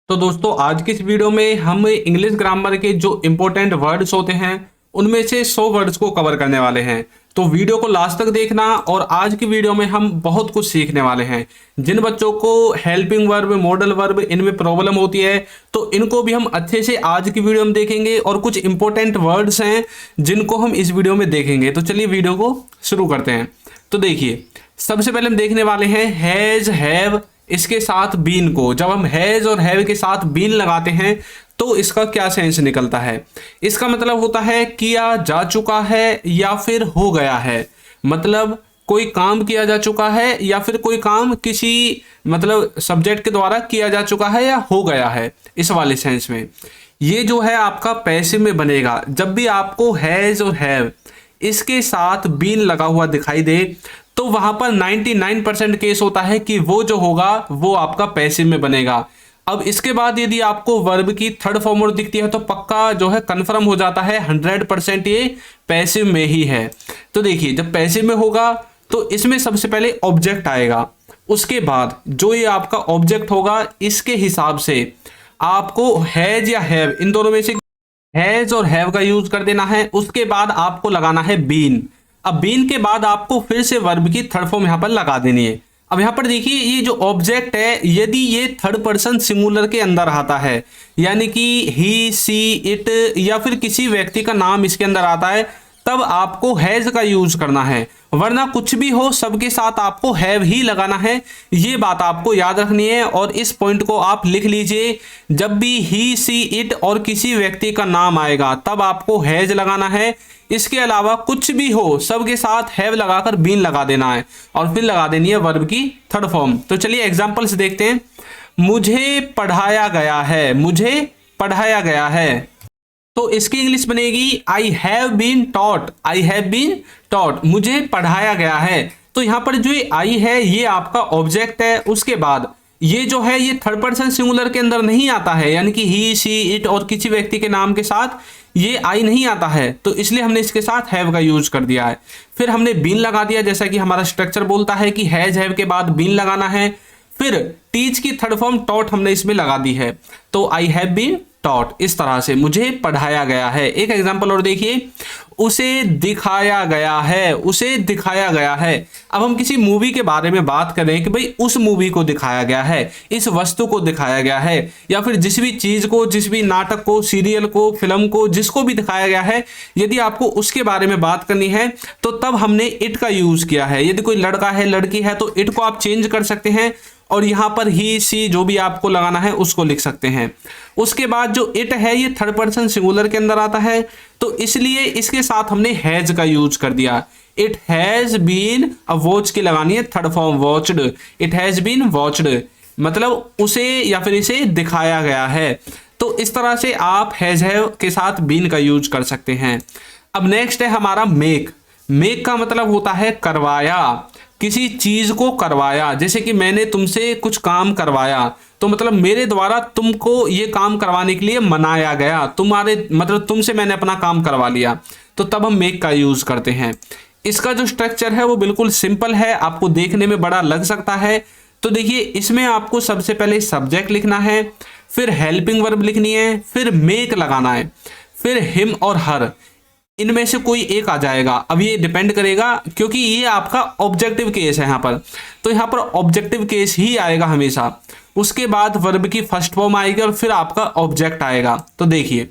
तो दोस्तों आज की इस वीडियो में हम इंग्लिश ग्रामर के जो इंपॉर्टेंट वर्ड्स होते हैं उनमें से 100 वर्ड्स को कवर करने वाले हैं। तो वीडियो को लास्ट तक देखना और आज की वीडियो में हम बहुत कुछ सीखने वाले हैं। जिन बच्चों को हेल्पिंग वर्ब, मॉडल वर्ब इनमें प्रॉब्लम होती है तो इनको भी हम अच्छे से आज की वीडियो में देखेंगे और कुछ इंपॉर्टेंट वर्ड्स हैं जिनको हम इस वीडियो में देखेंगे। तो चलिए वीडियो को शुरू करते हैं। तो देखिए, सबसे पहले हम देखने वाले हैं हैज, हैव, इसके साथ बीन को। जब हम हैज और हैव के साथ बीन लगाते हैं तो इसका क्या सेंस निकलता है। इसका मतलब होता है किया जा चुका है या फिर हो गया है। मतलब कोई काम किया जा चुका है या फिर कोई काम किसी मतलब सब्जेक्ट के द्वारा किया जा चुका है या हो गया है, इस वाले सेंस में। ये जो है आपका पैसिव में बनेगा। जब भी आपको हैज और हैव इसके साथ बीन लगा हुआ दिखाई दे तो वहां पर 99% केस होता है कि वो जो होगा वो आपका पैसिव में बनेगा। अब इसके बाद यदि आपको वर्ब की थर्ड फॉर्म और दिखती है तो पक्का जो है कंफर्म हो जाता है 100% ये पैसिव में ही है। तो देखिए, जब पैसिव में होगा तो इसमें सबसे पहले ऑब्जेक्ट आएगा। उसके बाद जो ये आपका ऑब्जेक्ट होगा इसके हिसाब से आपको हैज या हैव, इन दोनों में से हैज और हैव का यूज कर देना है। उसके बाद आपको लगाना है बीन। अब बीन के बाद आपको फिर से वर्ब की थर्ड फॉर्म यहां पर लगा देनी है। अब यहां पर देखिए, ये जो ऑब्जेक्ट है यदि ये थर्ड पर्सन सिंगुलर के अंदर आता है, यानी कि ही, सी, इट या फिर किसी व्यक्ति का नाम इसके अंदर आता है, तब आपको हैज का यूज करना है। वरना कुछ भी हो सबके साथ आपको हैव ही लगाना है। ये बात आपको याद रखनी है और इस पॉइंट को आप लिख लीजिए। जब भी ही, सी, इट और किसी व्यक्ति का नाम आएगा तब आपको हैज लगाना है। इसके अलावा कुछ भी हो सबके साथ हैव लगाकर बीन लगा देना है और फिर लगा देनी है वर्ब की थर्ड फॉर्म। तो चलिए एग्जांपल्स देखते हैं। मुझे पढ़ाया गया है, मुझे पढ़ाया गया है, तो इसकी इंग्लिश बनेगी I have been taught, I have been taught, मुझे पढ़ाया गया है। तो यहां पर जो आई है ये आपका ऑब्जेक्ट है। उसके बाद ये जो है ये थर्ड पर्सन सिंगुलर के अंदर नहीं आता है, यानी कि ही, सी, इट और किसी व्यक्ति के नाम के साथ ये आई नहीं आता है, तो इसलिए हमने इसके साथ हैव का यूज कर दिया है। फिर हमने बीन लगा दिया, जैसा कि हमारा स्ट्रक्चर बोलता है कि हैज हैव के बाद बीन लगाना है। फिर टीच की थर्ड फॉर्म टॉट हमने इसमें लगा दी है, तो आई हैव बीन टॉट। इस तरह से मुझे पढ़ाया गया है। एक एग्जांपल और देखिए, उसे दिखाया गया है, उसे दिखाया गया है। अब हम किसी मूवी के बारे में बात करें कि भाई उस मूवी को दिखाया गया है, इस वस्तु को दिखाया गया है, या फिर जिस भी चीज को, जिस भी नाटक को, सीरियल को, फिल्म को, जिसको भी दिखाया गया है, यदि आपको उसके बारे में बात करनी है तो तब हमने इट का यूज किया है। यदि कोई लड़का है, लड़की है, तो इट को आप चेंज कर सकते हैं और यहां पर ही, सी जो भी आपको लगाना है उसको लिख सकते हैं। उसके बाद जो इट है ये थर्ड पर्सन सिंगुलर के अंदर आता है, तो इसलिए इसके साथ हमने हैज का यूज कर दिया। इट हैज बीन, अब वॉच की लगानी है third form watched, it has been watched, मतलब उसे या फिर इसे दिखाया गया है। तो इस तरह से आप हैज हैव के साथ बीन का यूज कर सकते हैं। अब नेक्स्ट है हमारा मेक। मेक का मतलब होता है करवाया, किसी चीज को करवाया। जैसे कि मैंने तुमसे कुछ काम करवाया, तो मतलब मेरे द्वारा तुमको ये काम करवाने के लिए मनाया गया, तुम्हारे मतलब तुमसे मैंने अपना काम करवा लिया, तो तब हम मेक का यूज करते हैं। इसका जो स्ट्रक्चर है वो बिल्कुल सिंपल है, आपको देखने में बड़ा लग सकता है। तो देखिए, इसमें आपको सबसे पहले सब्जेक्ट लिखना है, फिर हेल्पिंग वर्ब लिखनी है, फिर मेक लगाना है, फिर हिम और हर, इनमें से कोई एक आ जाएगा। अब ये डिपेंड करेगा क्योंकि ये आपका ऑब्जेक्टिव केस है यहाँ पर, तो यहाँ पर ऑब्जेक्टिव केस ही आएगा हमेशा। उसके बाद वर्ब की फर्स्ट फॉर्म आएगी और फिर आपका ऑब्जेक्ट आएगा। तो देखिए,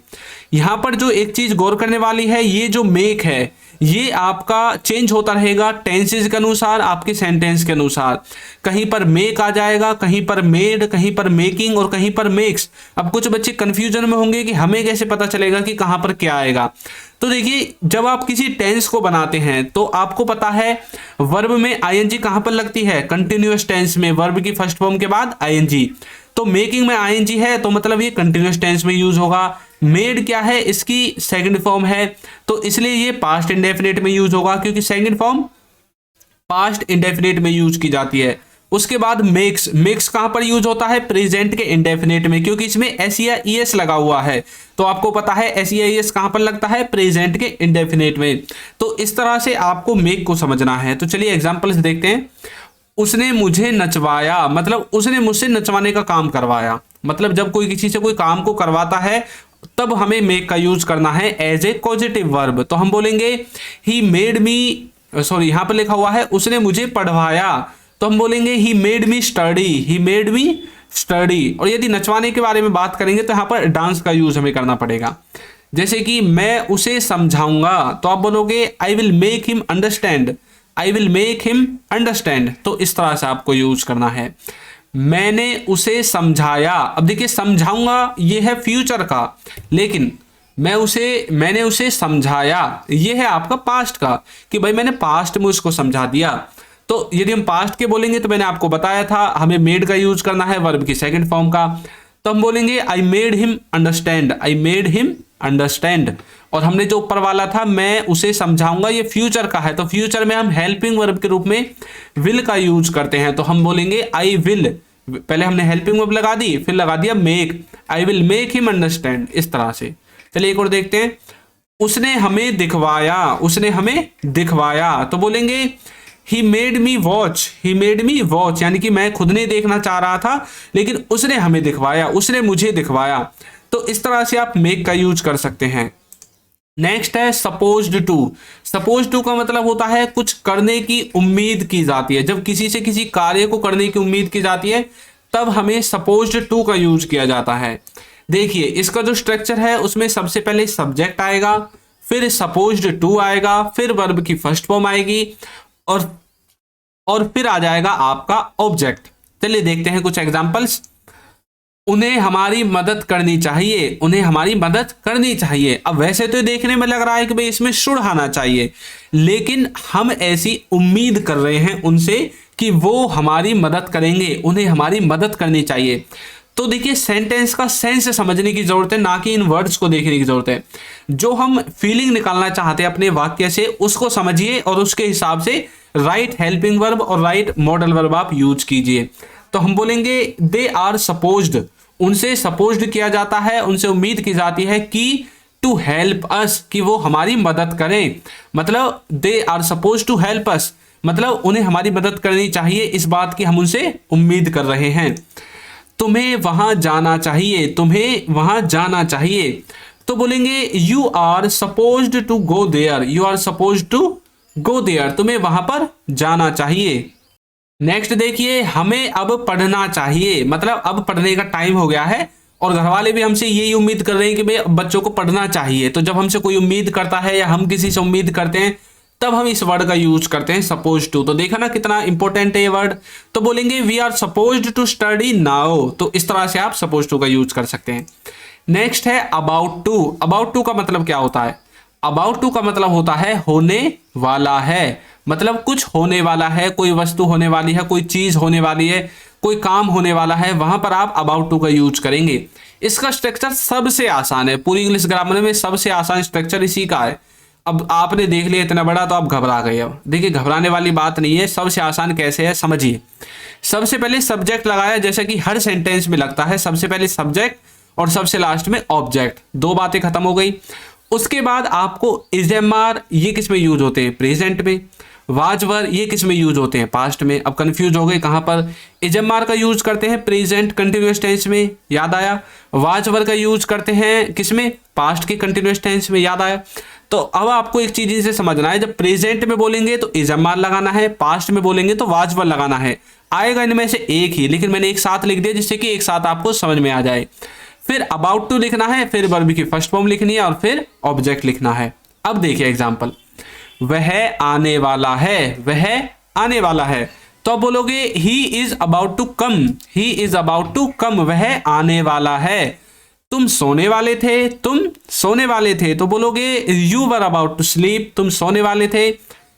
यहाँ पर जो एक चीज गौर करने वाली है, ये जो मेक है ये आपका चेंज होता रहेगा टेंसेज के अनुसार, आपके सेंटेंस के अनुसार। कहीं पर मेक आ जाएगा, कहीं पर मेड, कहीं पर मेकिंग और कहीं पर मेक्स। अब कुछ बच्चे कंफ्यूजन में होंगे कि हमें कैसे पता चलेगा कि कहां पर क्या आएगा। तो देखिए, जब आप किसी टेंस को बनाते हैं तो आपको पता है वर्ब में आईएनजी कहां पर लगती है, कंटिन्यूअस टेंस में, वर्ब की फर्स्ट फॉर्म के बाद आईएनजी। तो मेकिंग में आईएनजी है तो मतलब ये कंटिन्यूअस टेंस में यूज होगा। मेड क्या है, इसकी सेकंड फॉर्म है, तो इसलिए ये पास्ट इंडेफिनिट में यूज होगा, क्योंकि सेकंड फॉर्म पास्ट इंडेफिनिट में यूज की जाती है। उसके बाद मेक्स, मेक्स कहां पर यूज होता है, प्रेजेंट के इंडेफिनिट में, क्योंकि इसमें एस या ईएस लगा हुआ है। तो आपको पता है एस या ईएस कहां पर लगता है, प्रेजेंट के इंडेफिनिट में। तो इस तरह से आपको मेक को समझना है। तो चलिए एग्जांपल्स देखते हैं। उसने मुझे नचवाया, मतलब उसने मुझसे नचवाने का काम करवाया। मतलब जब कोई किसी से कोई काम को करवाता है तब हमें मेक का यूज करना है एज ए पॉजिटिव वर्ब। तो हम बोलेंगे ही मेड मी, सॉरी यहां पर लिखा हुआ है उसने मुझे पढ़वाया, तो हम बोलेंगे he made me study, he made me study. और यदि नचवाने के बारे में बात करेंगे तो यहां पर डांस का यूज हमें करना पड़ेगा। जैसे कि मैं उसे समझाऊंगा, तो आप बोलोगे I will make him understand, I will make him understand. तो इस तरह से आपको यूज करना है। मैंने उसे समझाया, अब देखिए समझाऊंगा ये है फ्यूचर का, लेकिन मैंने उसे समझाया ये है आपका पास्ट का, कि भाई मैंने पास्ट में उसको समझा दिया। तो यदि हम पास्ट के बोलेंगे तो मैंने आपको बताया था हमें मेड का यूज करना है वर्ब की सेकंड फॉर्म का। तो हम बोलेंगे I made him understand, I made him understand. और हमने जो ऊपर वाला था मैं उसे समझाऊंगा, ये फ्यूचर का है, तो फ्यूचर में हम हेल्पिंग वर्ब के रूप में विल का यूज करते हैं। तो हम बोलेंगे आई विल, पहले हमने हेल्पिंग वर्ब लगा दी फिर लगा दिया make, I will make him understand, इस तरह से। चलिए एक और देखते हैं। उसने हमें दिखवाया, उसने हमें दिखवाया, तो बोलेंगे he made me watch, he made me watch, यानी कि मैं खुद नहीं देखना चाह रहा था लेकिन उसने हमें दिखवाया, उसने मुझे दिखवाया। तो इस तरह से आप मेक का यूज कर सकते हैं। नेक्स्ट है सपोज्ड टू। सपोज टू का मतलब होता है कुछ करने की उम्मीद की जाती है। जब किसी से किसी कार्य को करने की उम्मीद की जाती है तब हमें सपोज्ड टू का यूज किया जाता है। देखिए इसका जो स्ट्रक्चर है उसमें सबसे पहले सब्जेक्ट आएगा, फिर सपोज्ड टू आएगा, फिर वर्ब की फर्स्ट फॉर्म आएगी और फिर आ जाएगा आपका ऑब्जेक्ट। चलिए देखते हैं कुछ एग्जांपल्स। उन्हें हमारी मदद करनी चाहिए, उन्हें हमारी मदद करनी चाहिए। अब वैसे तो देखने में लग रहा है कि भाई इसमें शुड आना चाहिए, लेकिन हम ऐसी उम्मीद कर रहे हैं उनसे कि वो हमारी मदद करेंगे, उन्हें हमारी मदद करनी चाहिए। तो देखिए सेंटेंस का सेंस समझने की जरूरत है, ना कि इन वर्ड्स को देखने की जरूरत है। जो हम फीलिंग निकालना चाहते हैं अपने वाक्य से उसको समझिए और उसके हिसाब से राइट हेल्पिंग वर्ब और राइट मॉडल वर्ब आप यूज कीजिए। तो हम बोलेंगे दे आर सपोज्ड, उनसे सपोज्ड किया जाता है, उनसे उम्मीद की जाती है कि टू हेल्प अस, कि वो हमारी मदद करें। मतलब they are suppose to help us, मतलब उन्हें हमारी मदद करनी चाहिए, इस बात की हम उनसे उम्मीद कर रहे हैं। तुम्हें वहां जाना चाहिए, तुम्हें वहां जाना चाहिए। तो बोलेंगे you are supposed to go there, you are suppose to go there, तुम्हें वहां पर जाना चाहिए। नेक्स्ट देखिए हमें अब पढ़ना चाहिए, मतलब अब पढ़ने का टाइम हो गया है और घर वाले भी हमसे यही उम्मीद कर रहे हैं कि भाई बच्चों को पढ़ना चाहिए। तो जब हमसे कोई उम्मीद करता है या हम किसी से उम्मीद करते हैं तब हम इस वर्ड का यूज करते हैं सपोज टू। तो देखा ना कितना इंपॉर्टेंट है ये वर्ड। तो बोलेंगे we are supposed to study now, तो इस तरह से आप सपोज टू का यूज कर सकते हैं। नेक्स्ट है अबाउट टू। अबाउट टू का मतलब क्या होता है? अबाउट टू का मतलब होता है होने वाला है, मतलब कुछ होने वाला है, कोई वस्तु होने वाली है, कोई चीज होने वाली है, कोई काम होने वाला है, वहां पर आप अबाउट टू का यूज करेंगे। इसका स्ट्रक्चर सबसे आसान है, पूरी इंग्लिश ग्रामर में सबसे आसान स्ट्रक्चर इसी का है। अब आपने देख लिया इतना बड़ा तो आप घबरा गए। अब देखिए घबराने वाली बात नहीं है, सबसे आसान कैसे है समझिए। सबसे पहले सब्जेक्ट लगाया, जैसा कि हर सेंटेंस में लगता है, सबसे पहले सब्जेक्ट और सबसे लास्ट में ऑब्जेक्ट, दो बातें खत्म हो गई। उसके बाद आपको इज एम आर ये किस में यूज होते हैं? प्रेजेंट में। वाज वर ये किस में यूज होते हैं? पास्ट में। अब कंफ्यूज हो गए कहां पर? इज एम आर का यूज करते हैं प्रेजेंट कंटिन्यूअस टेंस में, याद आया। वाज वर का यूज करते हैं किस में? पास्ट के कंटिन्यूअस टेंस में, याद आया। तो अब आपको एक चीज इनसे समझना है, जब प्रेजेंट में बोलेंगे तो इज एम आर लगाना है, पास्ट में बोलेंगे तो वाज वर लगाना है। आएगा इनमें से एक ही, लेकिन मैंने एक साथ लिख दिया जिससे कि एक साथ आपको समझ में आ जाए। फिर अबाउट टू लिखना है, फिर वर्ब की फर्स्ट फॉर्म लिखनी है और फिर ऑब्जेक्ट लिखना है। अब देखिए एग्जांपल, वह आने वाला है, वह आने वाला है। तो आप बोलोगे he is about to come, he is about to come, वह आने वाला है। तुम सोने वाले थे, तुम सोने वाले थे। तो बोलोगे you were about to sleep, तुम सोने वाले थे,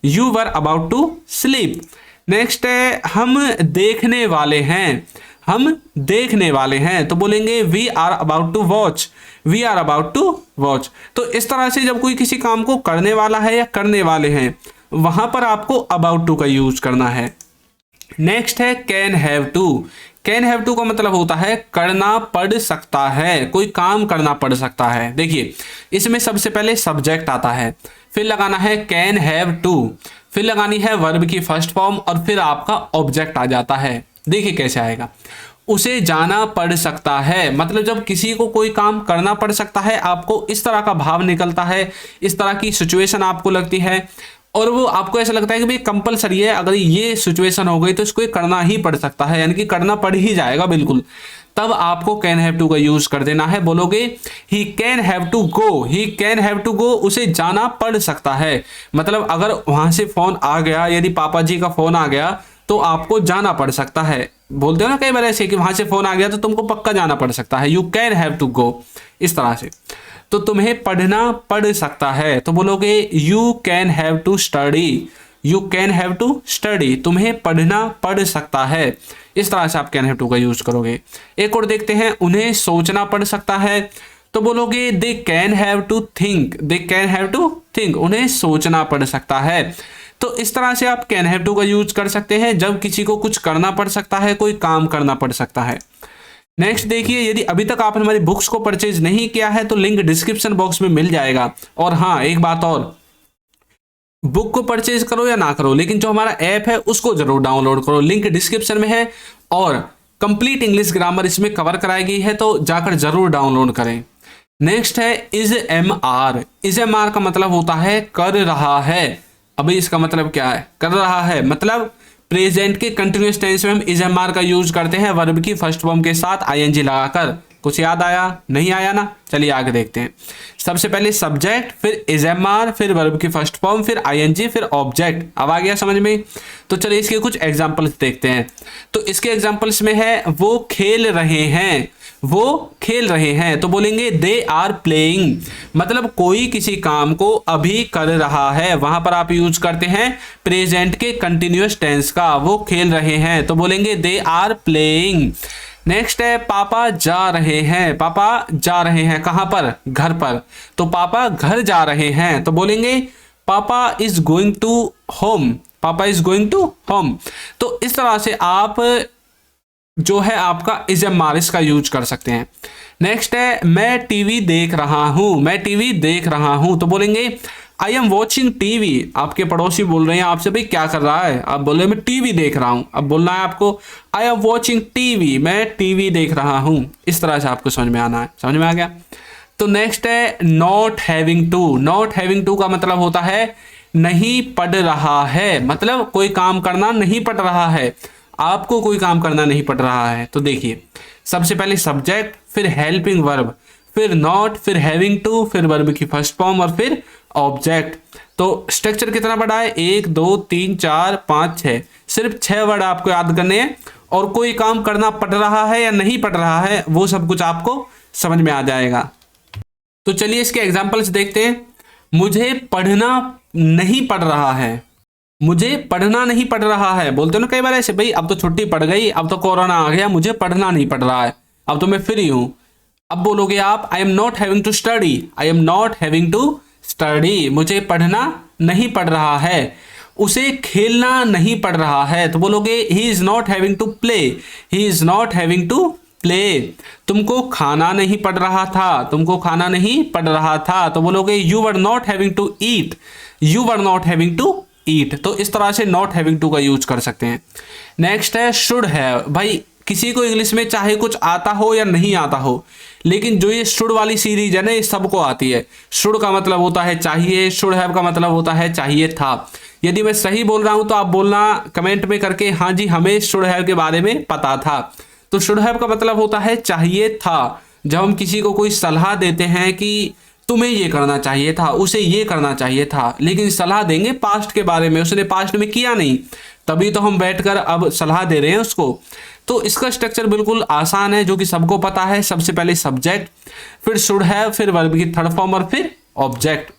you were about to sleep. Next है हम देखने वाले हैं, हम देखने वाले हैं। तो बोलेंगे we are about to watch, we are about to watch. तो इस तरह से जब कोई किसी काम को करने वाला है या करने वाले हैं वहां पर आपको अबाउट टू का यूज करना है। नेक्स्ट है can have to. Can have to का मतलब होता है करना पड़ सकता है, कोई काम करना पड़ सकता है। देखिए इसमें सबसे पहले सब्जेक्ट आता है, फिर लगाना है कैन हैव टू, फिर लगानी है वर्ब की फर्स्ट फॉर्म और फिर आपका ऑब्जेक्ट आ जाता है। देखिए कैसे आएगा, उसे जाना पड़ सकता है, मतलब जब किसी को कोई काम करना पड़ सकता है, आपको इस तरह का भाव निकलता है, इस तरह की सिचुएशन आपको लगती है और वो आपको ऐसा लगता है कि भाई कंपलसरी है, अगर ये सिचुएशन हो गई तो इसको करना ही पड़ सकता है, यानी कि करना पड़ ही जाएगा बिल्कुल, तब आपको कैन हैव टू का यूज कर देना है। बोलोगे he can have to go, he can have to go, उसे जाना पड़ सकता है, मतलब अगर वहां से फोन आ गया, यदि पापा जी का फोन आ गया तो आपको जाना पड़ सकता है। बोलते हो ना कई बार ऐसे कि वहां से फोन आ गया तो तुमको पक्का जाना पड़ सकता है, you can have to go, इस तरह से। तो तुम्हें पढ़ना पड़ सकता है तो बोलोगे you can have to study, you can have to study, तुम्हें पढ़ना पड़ सकता है। इस तरह से आप कैन हैव टू का यूज करोगे। एक और देखते हैं, उन्हें सोचना पड़ सकता है तो बोलोगे they can have to think, they can have to think, उन्हें सोचना पड़ सकता है। तो इस तरह से आप कैन हैव टू का यूज कर सकते हैं जब किसी को कुछ करना पड़ सकता है, कोई काम करना पड़ सकता है। नेक्स्ट देखिए, यदि अभी तक आपने हमारी बुक्स को परचेज नहीं किया है तो लिंक डिस्क्रिप्शन बॉक्स में मिल जाएगा। और हाँ एक बात और, बुक को परचेज करो या ना करो, लेकिन जो हमारा ऐप है उसको जरूर डाउनलोड करो, लिंक डिस्क्रिप्शन में है। और कंप्लीट इंग्लिश ग्रामर इसमें कवर कराई गई है तो जाकर जरूर डाउनलोड करें। नेक्स्ट है is am are, is am are का मतलब होता है कर रहा है। अभी इसका मतलब क्या है, कर रहा है मतलब प्रेजेंट के कंटिन्यूअस टेंस में हम इज एम आर का यूज करते हैं वर्ब की फर्स्ट फॉर्म के साथ आईएनजी लगाकर। कुछ याद आया, नहीं आया ना, चलिए आगे देखते हैं। सबसे पहले सब्जेक्ट, फिर इज एम आर, फिर वर्ब की फर्स्ट फॉर्म, फिर आईएनजी, फिर ऑब्जेक्ट। अब आ गया समझ में? तो चलिए इसके कुछ एग्जांपल्स देखते हैं। तो इसके एग्जांपल्स में है वो खेल रहे हैं, वो खेल रहे हैं तो बोलेंगे दे आर प्लेइंग, मतलब कोई किसी काम को अभी कर रहा है, वहां पर आप यूज करते हैं प्रेजेंट के कंटिन्यूअस टेंस का। वो खेल रहे हैं तो बोलेंगे दे आर प्लेइंग। नेक्स्ट है पापा जा रहे हैं, पापा जा रहे हैं कहां पर, घर पर, तो पापा घर जा रहे हैं तो बोलेंगे पापा इज गोइंग टू होम, पापा इज गोइंग टू होम। तो इस तरह से आप जो है आपका इज एम आर इसका यूज कर सकते हैं। नेक्स्ट है मैं टीवी देख रहा हूं, मैं टीवी देख रहा हूं तो बोलेंगे आई एम वॉचिंग टीवी। आपके पड़ोसी बोल रहे हैं आपसे भाई क्या कर रहा है, आप बोल रहे हैं मैं टीवी देख रहा हूं, अब बोलना है आपको आई एम वॉचिंग टीवी, मैं टीवी देख रहा हूं। इस तरह से आपको समझ में आना है, समझ में आ गया? तो नेक्स्ट है not having to, not having to का मतलब होता है नहीं पड़ रहा है, मतलब कोई काम करना नहीं पड़ रहा है, आपको कोई काम करना नहीं पड़ रहा है। तो देखिए सबसे पहले सब्जेक्ट, फिर हेल्पिंग वर्ब, फिर नॉट, फिर हैविंग टू, फिर वर्ब की फर्स्ट फॉर्म और फिर ऑब्जेक्ट। तो स्ट्रक्चर कितना बड़ा है, 1 2 3 4 5 6, सिर्फ 6 वर्ड आपको याद करने हैं और कोई काम करना पड़ रहा है या नहीं पड़ रहा है वो सब कुछ आपको समझ में आ जाएगा। तो चलिए इसके एग्जांपल्स देखते हैं। मुझे पढ़ना नहीं पड़ रहा है, मुझे पढ़ना नहीं पड़ रहा है, बोलते हो ना कई बार ऐसे भाई अब तो छुट्टी पड़ गई, अब तो कोरोना आ गया, मुझे पढ़ना नहीं पड़ रहा है, अब तो मैं फ्री हूं। अब बोलोगे आप I am not having to study, I am not having to study, मुझे पढ़ना नहीं पड़ रहा है। उसे खेलना नहीं पड़ रहा है तो बोलोगे he is not having to play, he is not having to play. तुमको खाना नहीं पड़ रहा था, तुमको खाना नहीं पड़ रहा था तो बोलोगे you were not having to eat, you were not having to eat. तो इस तरह से नॉट हैविंग टू का यूज कर सकते हैं। नेक्स्ट है शुड हैव, भाई किसी को इंग्लिश में चाहे कुछ आता हो या नहीं आता हो, लेकिन जो ये शुड वाली सीरीज है ना ये सबको आती है। शुड का मतलब होता है चाहिए, शुड हैव का मतलब होता है चाहिए था। यदि मैं सही बोल रहा हूं तो आप बोलना कमेंट में करके हाँ जी हमें शुड हैव के बारे में पता था। तो शुड हैव का मतलब होता है चाहिए था। जब हम किसी को कोई सलाह देते हैं कि तुम्हें ये करना चाहिए था, उसे ये करना चाहिए था, लेकिन सलाह देंगे पास्ट के बारे में, उसने पास्ट में किया नहीं, तभी तो हम बैठकर अब सलाह दे रहे हैं उसको। तो इसका स्ट्रक्चर बिल्कुल आसान है जो कि सबको पता है। सबसे पहले सब्जेक्ट, फिर शुड हैव, फिर वर्ब की थर्ड फॉर्म और फिर ऑब्जेक्ट।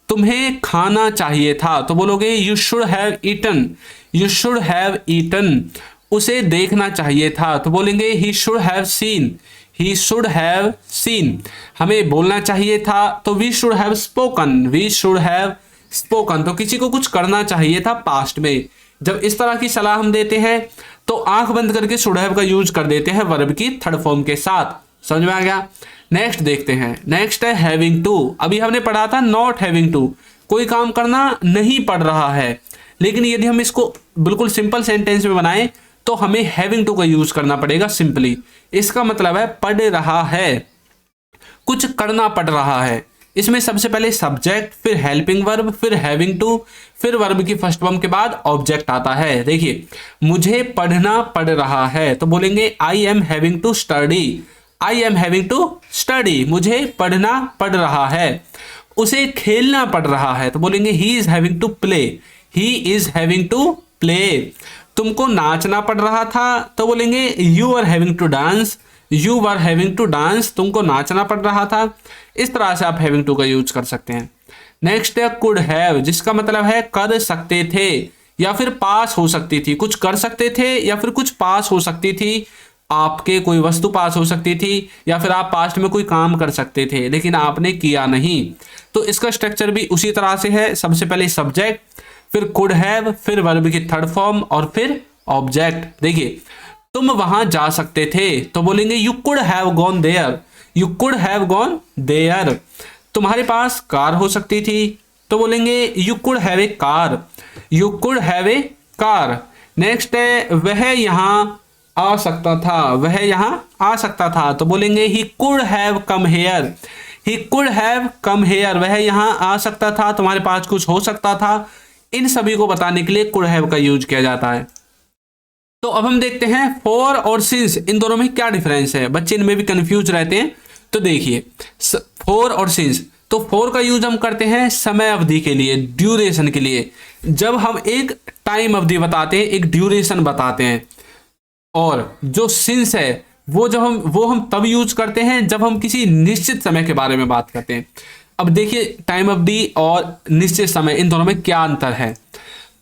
तुम्हें खाना चाहिए था तो बोलोगे you should have eaten, you should have eaten. उसे देखना चाहिए था तो बोलेंगे he should have seen, he should have seen. हमें बोलना चाहिए था तो we should have spoken, we should have spoken. तो किसी को कुछ करना चाहिए था पास्ट में। जब इस तरह की सलाह हम देते हैं तो आंख बंद करके शुड हैव का यूज कर देते हैं वर्ब की थर्ड फॉर्म के साथ। समझ में आ गया। नेक्स्ट देखते हैं, नेक्स्ट है हैविंग टू। अभी हमने पढ़ा था नॉट हैविंग टू, कोई काम करना नहीं पड़ रहा है, लेकिन यदि हम इसको बिल्कुल सिंपल सेंटेंस में बनाएं तो हमें हैविंग टू का यूज करना पड़ेगा सिंपली। इसका मतलब है पढ़ रहा है, कुछ करना पड़ रहा है। इसमें सबसे पहले सब्जेक्ट, फिर हेल्पिंग वर्ब, फिर हैविंग टू, फिर वर्ब की फर्स्ट फॉर्म के बाद ऑब्जेक्ट आता है। देखिए, मुझे पढ़ना पड़ रहा है तो बोलेंगे I am having to study. I am having to study, मुझे पढ़ना पड़ रहा है। उसे खेलना पड़ रहा है तो बोलेंगे he is having to play. He is having to play. तुमको नाचना पड़ रहा था तो बोलेंगे you are having to dance. You were having to dance, तुमको नाचना पड़ रहा था। इस तरह से आप हैविंग टू का यूज कर सकते हैं। नेक्स्ट है कुड हैव, जिसका मतलब है कर सकते थे या फिर पास हो सकती थी। कुछ कर सकते थे या फिर कुछ पास हो सकती थी। आपके कोई वस्तु पास हो सकती थी या फिर आप पास्ट में कोई काम कर सकते थे लेकिन आपने किया नहीं। तो इसका स्ट्रक्चर भी उसी तरह से है। सबसे पहले सब्जेक्ट, फिर कुड हैव, फिर वर्ब की थर्ड फॉर्म और फिर ऑब्जेक्ट। देखिए, तुम वहां जा सकते थे तो बोलेंगे you could have gone there. You could have gone there. तुम्हारे पास कार हो सकती थी तो बोलेंगे you could have a car. You could have a car. Next है वह यहां आ सकता था। वह यहां आ सकता था तो बोलेंगे he could have come here. He could have come here, वह यहां आ सकता था, तुम्हारे पास कुछ हो सकता था। इन सभी को बताने के लिए कुड हैव का यूज किया जाता है। तो अब हम देखते हैं फॉर और सिंस, इन दोनों में क्या डिफरेंस है। बच्चे इनमें भी कंफ्यूज रहते हैं। तो देखिए, फॉर और सिंस, तो फॉर का यूज हम करते हैं समय अवधि के लिए, ड्यूरेशन के लिए। जब हम एक टाइम अवधि बताते हैं, एक ड्यूरेशन बताते हैं। और जो सिंस है वो हम तब यूज करते हैं जब हम किसी निश्चित समय के बारे में बात करते हैं। अब देखिए, टाइम अवधि और निश्चित समय, इन दोनों में क्या अंतर है।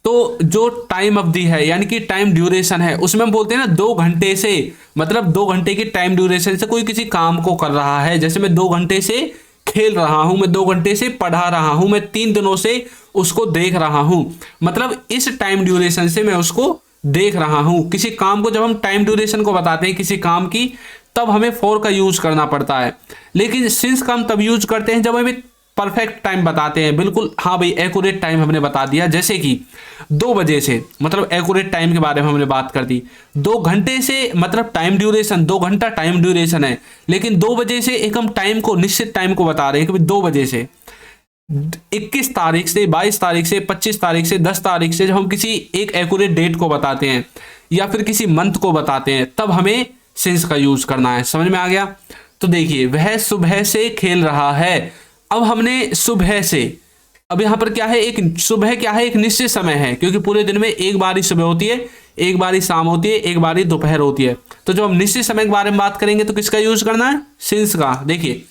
तो जो टाइम अवधि है यानी कि टाइम ड्यूरेशन है, उसमें हम बोलते हैं ना 2 घंटे से, मतलब 2 घंटे की टाइम ड्यूरेशन से कोई किसी काम को कर रहा है। जैसे मैं 2 घंटे से खेल रहा हूं, मैं 2 घंटे से पढ़ा रहा हूं, मैं 3 दिनों से उसको देख रहा हूं, मतलब इस टाइम ड्यूरेशन से मैं उसको देख रहा हूं। किसी काम को जब हम टाइम ड्यूरेशन को बताते हैं किसी काम की, तब हमें फॉर का यूज करना पड़ता है। लेकिन सिंस का हम तब यूज करते हैं जब हमें परफेक्ट टाइम बताते हैं। बिल्कुल, हाँ भाई, एक्यूरेट टाइम हमने बता दिया। जैसे कि 2 बजे से, मतलब एक्यूरेट टाइम के बारे में हमने बात कर दी। 2 घंटे से मतलब टाइम ड्यूरेशन, 2 घंटा टाइम ड्यूरेशन है, लेकिन 2 बजे से एक हम टाइम को, निश्चित टाइम को बता रहे हैं कि 2 बजे से 21 तारीख से, 22 तारीख से, 25 तारीख से, 10 तारीख से, जब हम किसी एक एक्यूरेट डेट को बताते हैं या फिर किसी मंथ को बताते हैं, तब हमें सिंस का यूज करना है। समझ में आ गया। तो देखिए, वह सुबह से खेल रहा है। अब हमने सुबह से, अब यहां पर क्या है, एक सुबह क्या है, एक निश्चित समय है, क्योंकि पूरे दिन में एक बार ही सुबह होती है, एक बार ही शाम होती है, एक बार ही दोपहर होती है। तो जब हम निश्चित समय के बारे में बात करेंगे तो किसका यूज करना है, सिंस का। देखिए,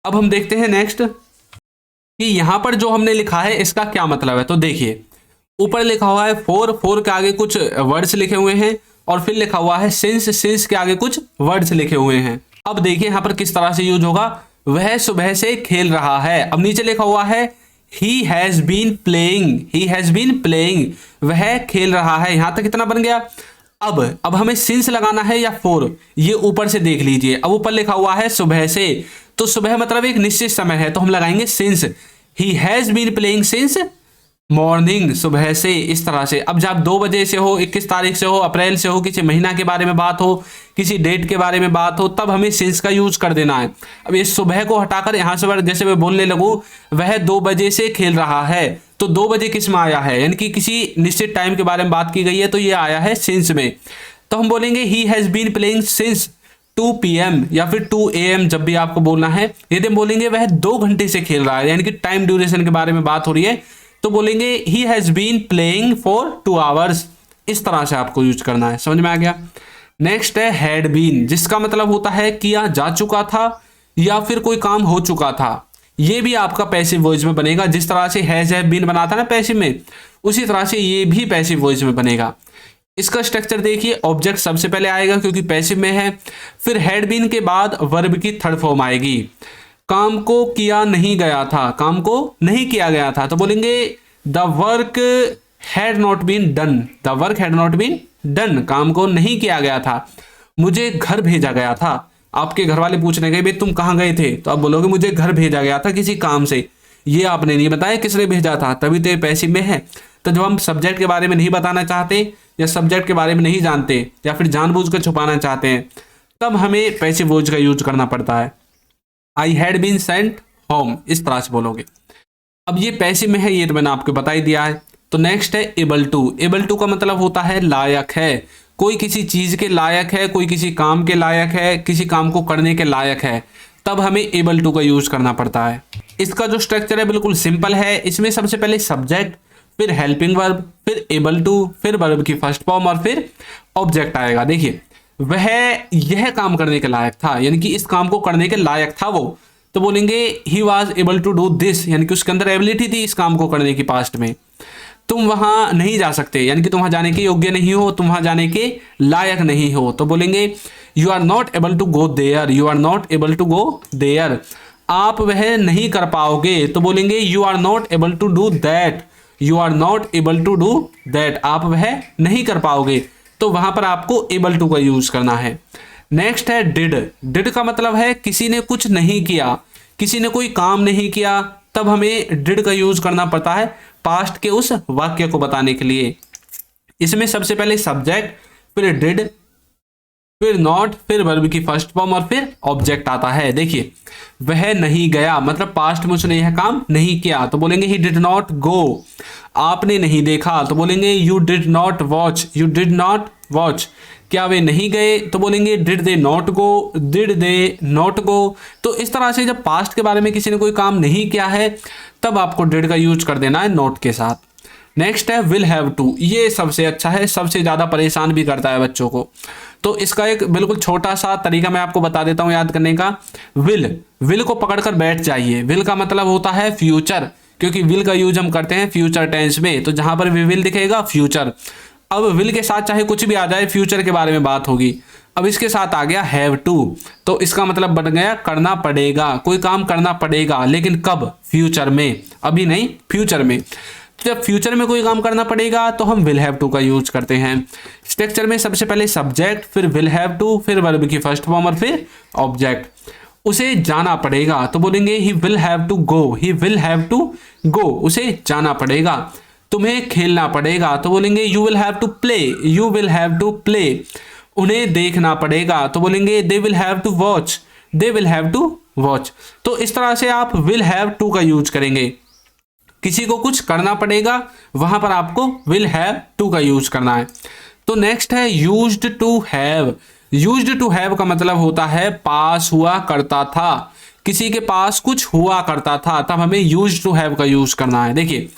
अब हम देखते हैं नेक्स्ट कि यहां पर जो हमने लिखा है इसका क्या मतलब है। तो देखिए, ऊपर लिखा हुआ है फोर के आगे कुछ वर्ड्स लिखे हुए हैं और फिर लिखा हुआ है सिंस के आगे कुछ वर्ड्स लिखे हुए हैं। अब देखिए यहां पर किस तरह से यूज होगा, वह सुबह से खेल रहा है। अब नीचे लिखा हुआ है he has been playing. He has been playing, वह खेल रहा है। यहां तक कितना बन गया। अब हमें सिंस लगाना है या फोर, ये ऊपर से देख लीजिए। अब ऊपर लिखा हुआ है सुबह से, तो सुबह मतलब एक निश्चित समय है, तो हम लगाएंगे since. He has been playing since morning, सुबह से, इस तरह से। अब जब 2 बजे से हो, 21 तारीख से हो, अप्रैल से हो, किसी महीना के बारे में बात हो, किसी डेट के बारे में बात हो, तब हमें सिंस का यूज कर देना है। अब ये सुबह को हटाकर यहां से जैसे मैं बोलने लगूं वह 2 बजे से खेल रहा है, तो 2 बजे किस में आया है, यानी कि किसी निश्चित टाइम के बारे में बात की गई है, तो ये आया है सिंस में। तो हम बोलेंगे he has been playing since 2 PM या फिर 2 AM, जब भी आपको बोलना है। यदि हम बोलेंगे वह 2 घंटे से खेल रहा है, यानी कि टाइम ड्यूरेशन के बारे में बात हो रही है, तो बोलेंगे he has been playing for 2 hours. इस तरह से आपको यूज करना है। समझ में आ गया। नेक्स्ट है हैड बीन, जिसका मतलब होता है किया जा चुका था या फिर कोई काम हो चुका था। ये भी आपका पैसिव वॉइस में बनेगा। जिस तरह से हैज हैव बीन बना था ना पैसिव में, उसी तरह से ये भी पैसिव वॉइस में बनेगा। इसका स्ट्रक्चर देखिए, ऑब्जेक्ट सबसे पहले आएगा क्योंकि पैसिव में है, फिर हैड बीन के बाद वर्ब की थर्ड फॉर्म आएगी। काम को किया नहीं गया था, काम को नहीं किया गया था, तो बोलेंगे the work had not been done. The work had not been done, काम को नहीं किया गया था। मुझे घर भेजा गया था, आपके घर वाले पूछने गए भाई तुम कहाँ गए थे, तो आप बोलोगे मुझे घर भेजा गया था किसी काम से। ये आपने नहीं बताया किसने भेजा था, तभी तो ये पैसिव में है। तो जब हम सब्जेक्ट के बारे में नहीं बताना चाहते या सब्जेक्ट के बारे में नहीं जानते या फिर जानबूझ कर छुपाना चाहते हैं, तब हमें पैसिव वॉइस का यूज करना पड़ता है। I had been sent home, इस तरह से बोलोगे। अब ये पैसिव में है, ये तो मैंने आपको बता ही दिया है। तो नेक्स्ट है एबल टू। एबल टू का मतलब होता है लायक है, कोई किसी चीज के लायक है, कोई किसी काम के लायक है, किसी काम को करने के लायक है, तब हमें एबल टू का यूज करना पड़ता है। इसका जो स्ट्रक्चर है बिल्कुल सिंपल है। इसमें सबसे पहले सब्जेक्ट, फिर हेल्पिंग वर्ब, फिर एबल टू, फिर वर्ब की फर्स्ट फॉर्म और फिर ऑब्जेक्ट आएगा। देखिए वह यह काम करने के लायक था, यानी कि इस काम को करने के लायक था वो, तो बोलेंगे he was able to do this, यानी कि उसके अंदर एबिलिटी थी इस काम को करने की पास्ट में। तुम वहां नहीं जा सकते, यानी कि तुम वहां जाने के योग्य नहीं हो, तुम वहां जाने के लायक नहीं हो, तो बोलेंगे you are not able to go there, you are not able to go there. आप वह नहीं कर पाओगे, तो बोलेंगे you are not able to do that, you are not able to do that. आप वह नहीं कर पाओगे, तो वहां पर आपको एबल टू का यूज करना है। नेक्स्ट है डिड। डिड का मतलब है किसी ने कुछ नहीं किया, किसी ने कोई काम नहीं किया, तब हमें डिड का यूज करना पड़ता है पास्ट के उस वाक्य को बताने के लिए। इसमें सबसे पहले सब्जेक्ट, फिर डिड, फिर नॉट, फिर वर्ब की फर्स्ट फॉर्म और फिर ऑब्जेक्ट आता है। देखिए वह नहीं गया, मतलब पास्ट में उसने यह काम नहीं किया, तो बोलेंगे ही डिड नॉट गो। आपने नहीं देखा, तो बोलेंगे you did not watch, you did not watch. क्या वे नहीं गए, तो बोलेंगे did they not go, did they not go. तो इस तरह से जब पास्ट के बारे में किसी ने कोई काम नहीं किया है, तब आपको डिड का यूज कर देना है नॉट के साथ। नेक्स्ट है विल हैव टू। ये सबसे अच्छा है, सबसे ज्यादा परेशान भी करता है बच्चों को। तो इसका एक बिल्कुल छोटा सा तरीका मैं आपको बता देता हूं याद करने का। विल को पकड़कर बैठ जाइए। विल का मतलब होता है फ्यूचर, क्योंकि विल का यूज हम करते हैं फ्यूचर टेंस में, तो जहां पर भी विल दिखेगा फ्यूचर। अब विल के साथ चाहे कुछ भी आ जाए, फ्यूचर के बारे में बात होगी। अब इसके साथ आ गया हैव टू, तो इसका मतलब बन गया करना पड़ेगा, कोई काम करना पड़ेगा, लेकिन कब? फ्यूचर में, अभी नहीं, फ्यूचर में। तो जब फ्यूचर में कोई काम करना पड़ेगा तो हम विल हैव टू का यूज करते हैं। स्ट्रक्चर में सबसे पहले सब्जेक्ट, फिर विल हैव टू, फिर वर्ब की फर्स्ट फॉर्म और फिर ऑब्जेक्ट। उसे जाना पड़ेगा, तो बोलेंगे he will have to go, he will have to go, उसे जाना पड़ेगा। तुम्हें खेलना पड़ेगा, तो बोलेंगे you will have to play, you will have to play. उन्हें देखना पड़ेगा, तो बोलेंगे they will have to watch, they will have to watch. तो इस तरह से आप विल हैव टू का यूज करेंगे। किसी को कुछ करना पड़ेगा, वहां पर आपको विल हैव टू का यूज करना है। तो नेक्स्ट है used to have. Used to have का मतलब होता है पास हुआ करता था, किसी के पास कुछ हुआ करता था, तब हमें यूज्ड टू हैव का यूज करना है। देखिए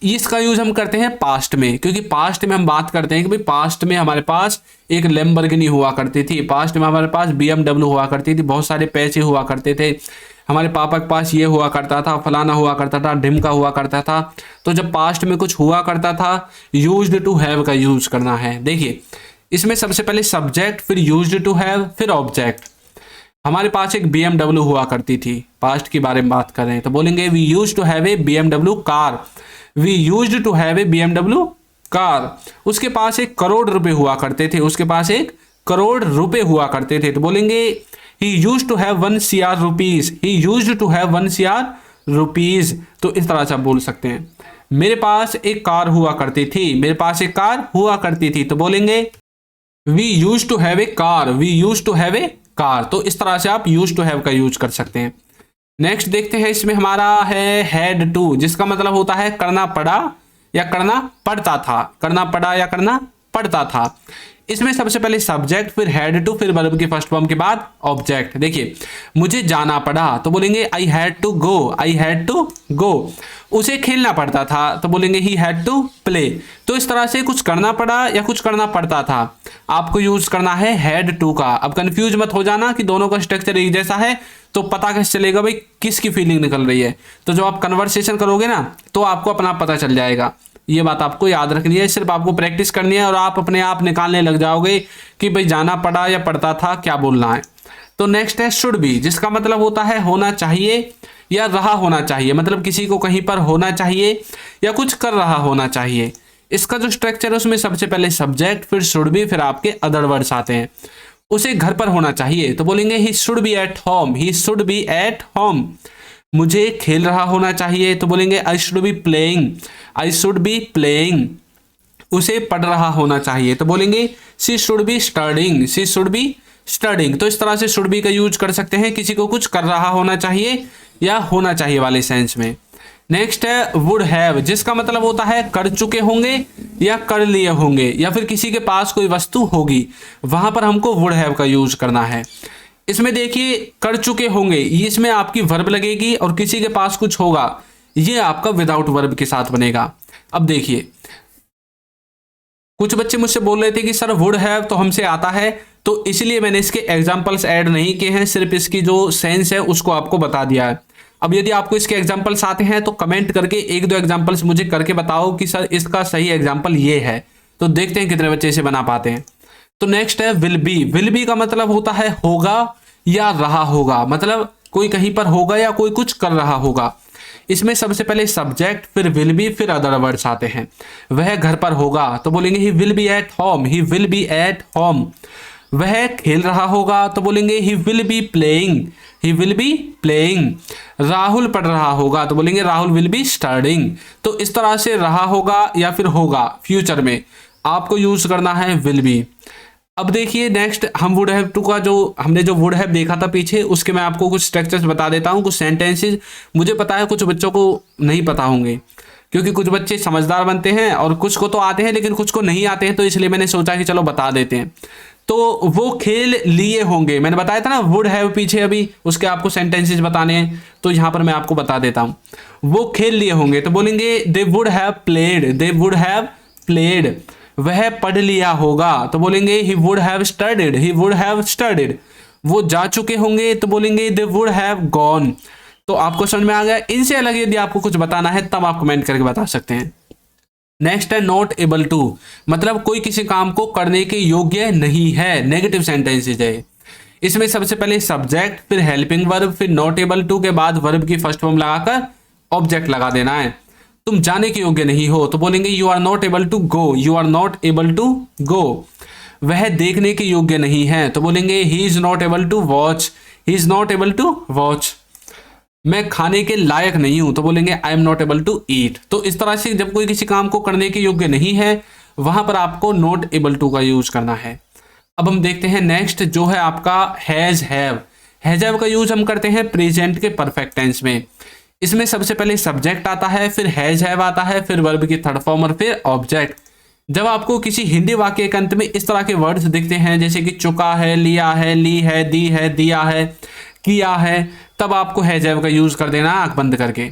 इसका यूज हम करते हैं पास्ट में, क्योंकि पास्ट में हम बात करते हैं कि भाई पास्ट में हमारे पास एक लैम्बोर्गिनी हुआ करती थी, पास्ट में हमारे पास BMW हुआ करती थी, बहुत सारे पैसे हुआ करते थे, हमारे पापा के पास ये हुआ करता था, फलाना हुआ करता था, ढिमका हुआ करता था। तो जब पास्ट में कुछ हुआ करता था, यूज्ड टू हैव का यूज करना है। देखिए इसमें सबसे पहले सब्जेक्ट, फिर यूज्ड टू हैव, फिर ऑब्जेक्ट। हमारे पास एक BMW हुआ करती थी, पास्ट के बारे में बात कर रहे हैं, तो बोलेंगे we used to have a BMW car, we used to have a BMW car. उसके पास 1 करोड़ रुपए हुआ करते थे, उसके पास 1 करोड़ रुपए हुआ करते थे, तो बोलेंगे he used to have 1 CR rupees, he used to have 1 CR rupees। तो इस तरह से आप बोल सकते हैं मेरे पास एक कार हुआ करती थी, मेरे पास एक कार हुआ करती थी, तो बोलेंगे we used to have a car, we used to have a car। तो इस तरह से आप used to have का यूज कर सकते हैं। नेक्स्ट देखते हैं, इसमें हमारा है had to, जिसका मतलब होता है करना पड़ा या करना पड़ता था, करना पड़ा या करना पड़ता था। इसमें सबसे पहले सब्जेक्ट, फिर हैड टू, फिर वर्ब की फर्स्ट फॉर्म के बाद ऑब्जेक्ट। देखिए मुझे जाना पड़ा, तो बोलेंगे I had to go, I had to go. उसे खेलना पड़ता था, तो बोलेंगे ही हैड टू प्ले। तो इस तरह से कुछ करना पड़ा या कुछ करना पड़ता था, आपको यूज करना है हैड टू का। अब कंफ्यूज मत हो जाना कि दोनों का स्ट्रक्चर एक जैसा है, तो पता कैसे चलेगा भाई किसकी फीलिंग निकल रही है। तो जब आप कन्वर्सेशन करोगे ना, तो आपको अपना पता चल जाएगा। ये बात आपको याद रखनी है, सिर्फ आपको प्रैक्टिस करनी है और आप अपने आप निकालने लग जाओगे कि भाई जाना पड़ा या पड़ता था, क्या बोलना है। तो नेक्स्ट है शुड बी, जिसका मतलब होता है होना चाहिए या रहा होना चाहिए, मतलब किसी को कहीं पर होना चाहिए या कुछ कर रहा होना चाहिए। इसका जो स्ट्रक्चर है उसमें सबसे पहले सब्जेक्ट, फिर शुड बी, फिर आपके अदर वर्ड्स आते हैं। उसे घर पर होना चाहिए तो बोलेंगे he should be at home, he should be at home. मुझे खेल रहा होना चाहिए तो बोलेंगे I should be playing, I should be playing. उसे पढ़ रहा होना चाहिए तो बोलेंगे she should be studying, she should be studying. तो इस तरह से शुड बी का यूज कर सकते हैं किसी को कुछ कर रहा होना चाहिए या होना चाहिए वाले सेंस में। नेक्स्ट है वुड हैव, जिसका मतलब होता है कर चुके होंगे या कर लिए होंगे या फिर किसी के पास कोई वस्तु होगी, वहां पर हमको वुड हैव का यूज करना है। इसमें देखिए कर चुके होंगे, इसमें आपकी वर्ब लगेगी और किसी के पास कुछ होगा, ये आपका विदाउट वर्ब के साथ बनेगा। अब देखिए कुछ बच्चे मुझसे बोल रहे थे कि सर वुड हैव तो हमसे आता है, तो इसलिए मैंने इसके एग्जाम्पल्स ऐड नहीं किए हैं, सिर्फ इसकी जो सेंस है उसको आपको बता दिया है। अब यदि आपको इसके एग्जाम्पल्स आते हैं तो कमेंट करके एक दो एग्जाम्पल्स मुझे करके बताओ कि सर इसका सही एग्जाम्पल ये है, तो देखते हैं कितने बच्चे इसे बना पाते हैं। तो नेक्स्ट है विल बी। विल बी का मतलब होता है होगा या रहा होगा, मतलब कोई कहीं पर होगा या कोई कुछ कर रहा होगा। इसमें सबसे पहले सब्जेक्ट, फिर विल बी, फिर अदर वर्ड्स आते हैं। वह घर पर होगा तो बोलेंगे he will be at home, he will be at home. वह खेल रहा होगा तो बोलेंगे he will be playing, he will be playing. Rahul पढ़ रहा होगा तो बोलेंगे राहुल विल बी स्टडिंग। तो इस तरह से रहा होगा या फिर होगा फ्यूचर में आपको यूज करना है विल बी। अब देखिए नेक्स्ट हम वुड हैव टू का जो हमने जो वुड हैव देखा था पीछे, उसके मैं आपको कुछ स्ट्रक्चर्स बता देता हूँ, कुछ सेंटेंसेस। मुझे पता है कुछ बच्चों को नहीं पता होंगे क्योंकि कुछ बच्चे समझदार बनते हैं और कुछ को तो आते हैं लेकिन कुछ को नहीं आते हैं, तो इसलिए मैंने सोचा कि चलो बता देते हैं। तो वो खेल लिए होंगे, मैंने बताया था ना वुड हैव पीछे, अभी उसके आपको सेंटेंसेस बताने हैं, तो यहाँ पर मैं आपको बता देता हूँ। वो खेल लिए होंगे तो बोलेंगे they would have played, they would have played. वह पढ़ लिया होगा तो बोलेंगे he would have studied, he would have studied. वो जा चुके होंगे तो बोलेंगे दे वुड हैव गॉन। तो आपको समझ में आ गया। इनसे अलग यदि आपको कुछ बताना है तब आप कमेंट करके बता सकते हैं। नेक्स्ट है नॉट एबल टू, मतलब कोई किसी काम को करने के योग्य नहीं है, नेगेटिव सेंटेंसेज है। इसमें सबसे पहले सब्जेक्ट, फिर हेल्पिंग वर्ब, फिर नॉट एबल टू के बाद वर्ब की फर्स्ट फॉर्म लगाकर ऑब्जेक्ट लगा देना है। तुम जाने के योग्य नहीं हो तो बोलेंगे you are not able to go, you are not able to go. वह देखने के योग्य नहीं है तो बोलेंगे he is not able to watch, he is not able to watch. मैं खाने के लायक नहीं हूं तो बोलेंगे I am not able to eat. तो इस तरह से जब कोई किसी काम को करने के योग्य नहीं है वहां पर आपको नॉट एबल टू का यूज करना है। अब हम देखते हैं नेक्स्ट जो है आपका हैज हैव। हैज हैव का यूज हम करते हैं प्रेजेंट के परफेक्ट टेंस में। इसमें सबसे पहले सब्जेक्ट आता है, फिर हैज हैव आता है, फिर वर्ब की थर्ड फॉर्म और फिर ऑब्जेक्ट। जब आपको किसी हिंदी वाक्य के अंत में इस तरह के वर्ड्स दिखते हैं जैसे कि चुका है, लिया है, ली है, दी है, दिया है, किया है, तब आपको हैज हैव का यूज कर देना आंख बंद करके।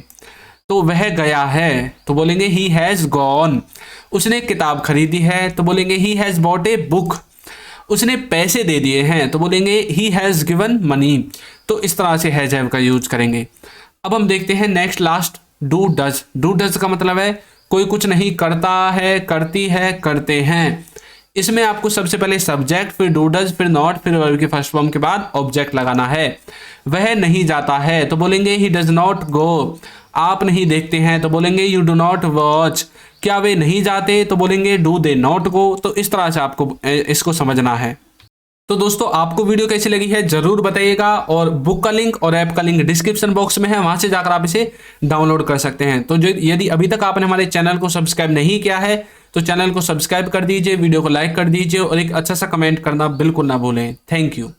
तो वह गया है तो बोलेंगे ही हैज गॉन। उसने किताब खरीदी है तो बोलेंगे he has bot a book. उसने पैसे दे दिए हैं तो बोलेंगे ही हैज गिवन मनी। तो इस तरह से हैज हैव का यूज करेंगे। अब हम देखते हैं next last do does. Do does का मतलब है कोई कुछ नहीं करता है, करती है, करते हैं। इसमें आपको सबसे पहले सब्जेक्ट, फिर डू डज, फिर नॉट, फिर वर्ब की फर्स्ट फॉर्म के बाद ऑब्जेक्ट लगाना है। वह नहीं जाता है तो बोलेंगे ही डज नॉट गो। आप नहीं देखते हैं तो बोलेंगे यू डू नॉट वॉच। क्या वे नहीं जाते तो बोलेंगे डू दे नॉट गो। तो इस तरह से आपको इसको समझना है। तो दोस्तों आपको वीडियो कैसी लगी है जरूर बताइएगा, और बुक का लिंक और ऐप का लिंक डिस्क्रिप्शन बॉक्स में है, वहां से जाकर आप इसे डाउनलोड कर सकते हैं। तो जो यदि अभी तक आपने हमारे चैनल को सब्सक्राइब नहीं किया है तो चैनल को सब्सक्राइब कर दीजिए, वीडियो को लाइक कर दीजिए और एक अच्छा सा कमेंट करना बिल्कुल ना भूलें। Thank you.